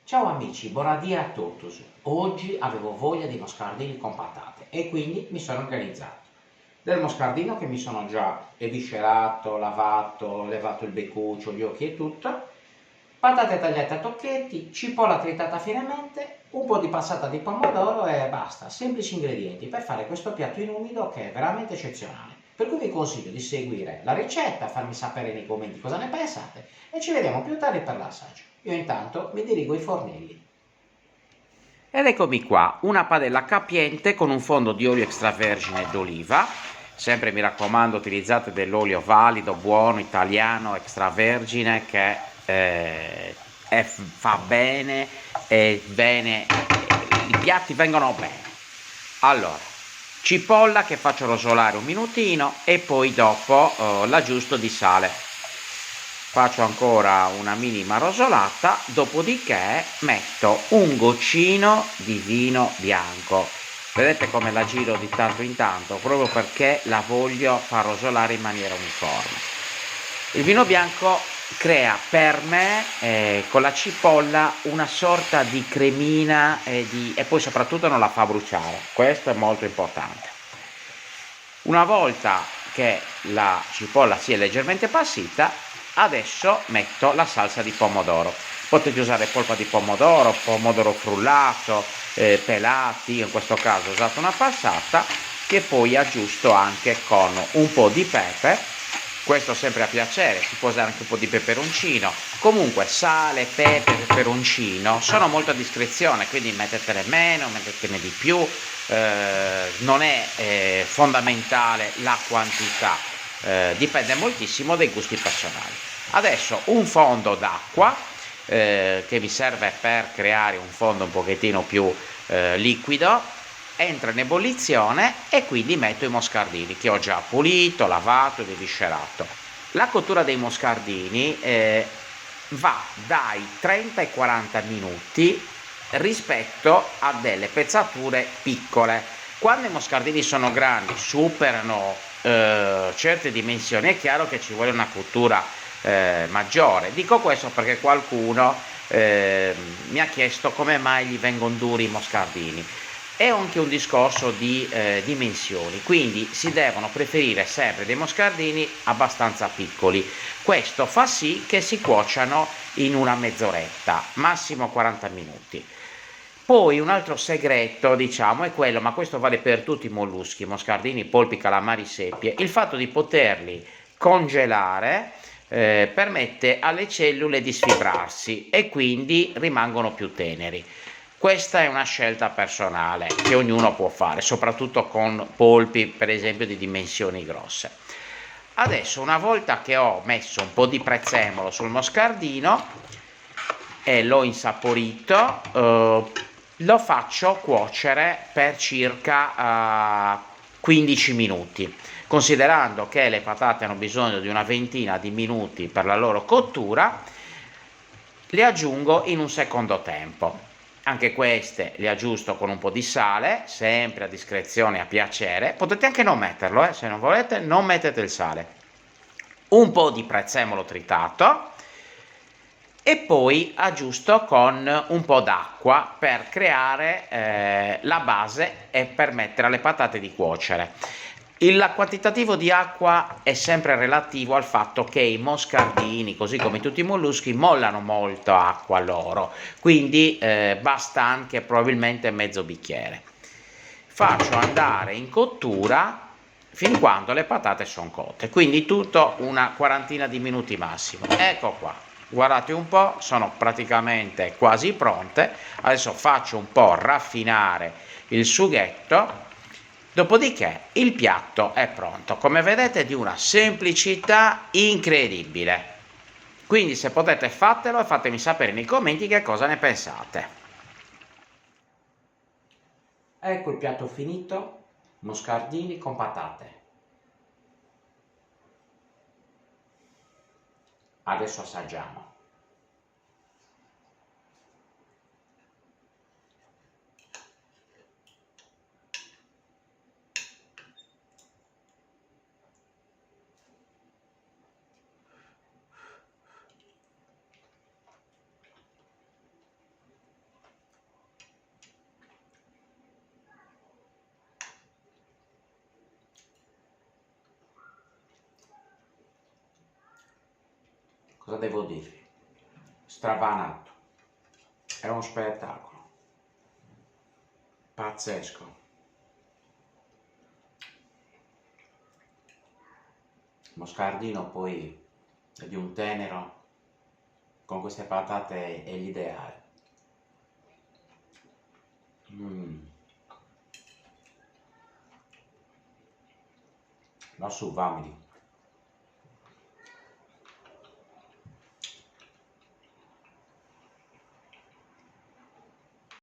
Ciao amici, buonasera a tutti. Oggi avevo voglia di moscardini con patate e quindi mi sono organizzato. Del moscardino che mi sono già eviscerato, lavato, levato il beccuccio, gli occhi e tutto, patate tagliate a tocchetti, cipolla tritata finemente, un po' di passata di pomodoro e basta. Semplici ingredienti per fare questo piatto in umido che è veramente eccezionale. Per cui vi consiglio di seguire la ricetta, farmi sapere nei commenti cosa ne pensate e ci vediamo più tardi per l'assaggio. Io intanto mi dirigo ai fornelli. Ed eccomi qua, una padella capiente con un fondo di olio extravergine d'oliva. Sempre mi raccomando, utilizzate dell'olio valido, buono, italiano, extravergine che fa bene e bene, i piatti vengono bene. Allora, cipolla che faccio rosolare un minutino e poi dopo l'aggiusto di sale. Faccio ancora una minima rosolata, dopodiché metto un goccino di vino bianco. Vedete come la giro di tanto in tanto, proprio perché la voglio far rosolare in maniera uniforme. Il vino bianco crea per me, con la cipolla, una sorta di cremina e poi soprattutto non la fa bruciare. Questo è molto importante. Una volta che la cipolla si è leggermente appassita, adesso metto la salsa di pomodoro. Potete usare polpa di pomodoro, pomodoro frullato, pelati, io in questo caso ho usato una passata, che poi aggiusto anche con un po' di pepe, questo sempre a piacere, si può usare anche un po' di peperoncino, comunque sale, pepe, peperoncino sono molto a discrezione, quindi mettetene meno, mettetene di più, non è fondamentale la quantità, dipende moltissimo dai gusti personali. Adesso un fondo d'acqua che mi serve per creare un fondo un pochettino più liquido, entra in ebollizione e quindi metto i moscardini che ho già pulito, lavato ed eviscerato. La cottura dei moscardini va dai 30 ai 40 minuti rispetto a delle pezzature piccole. Quando i moscardini sono grandi, superano certe dimensioni, è chiaro che ci vuole una cottura maggiore. Dico questo perché qualcuno mi ha chiesto come mai gli vengono duri i moscardini. È anche un discorso di dimensioni, quindi si devono preferire sempre dei moscardini abbastanza piccoli. Questo fa sì che si cuociano in una mezz'oretta, massimo 40 minuti. Poi un altro segreto, diciamo, è quello, ma questo vale per tutti i molluschi, moscardini, polpi, calamari, seppie, il fatto di poterli congelare permette alle cellule di sfibrarsi e quindi rimangono più teneri. Questa è una scelta personale che ognuno può fare, soprattutto con polpi, per esempio, di dimensioni grosse. Adesso, una volta che ho messo un po' di prezzemolo sul moscardino e l'ho insaporito, lo faccio cuocere per circa 15 minuti. Considerando che le patate hanno bisogno di una ventina di minuti per la loro cottura, le aggiungo in un secondo tempo. Anche queste le aggiusto con un po' di sale, sempre a discrezione e a piacere. Potete anche non metterlo, se non volete, non mettete il sale. Un po' di prezzemolo tritato e poi aggiusto con un po' d'acqua per creare la base e permettere alle patate di cuocere. Il quantitativo di acqua è sempre relativo al fatto che i moscardini, così come tutti i molluschi, mollano molto acqua loro, quindi basta anche probabilmente mezzo bicchiere. Faccio andare in cottura fin quando le patate sono cotte, quindi tutto una quarantina di minuti massimo. Ecco qua, guardate un po', sono praticamente quasi pronte. Adesso faccio un po' raffinare il sughetto. Dopodiché il piatto è pronto, come vedete, di una semplicità incredibile. Quindi se potete fatelo e fatemi sapere nei commenti che cosa ne pensate. Ecco il piatto finito, moscardini con patate. Adesso assaggiamo. cosa devo dirvi? Stravanato, è uno spettacolo, pazzesco. Moscardino poi è di un tenero, con queste patate è l'ideale. Lassù, vamili.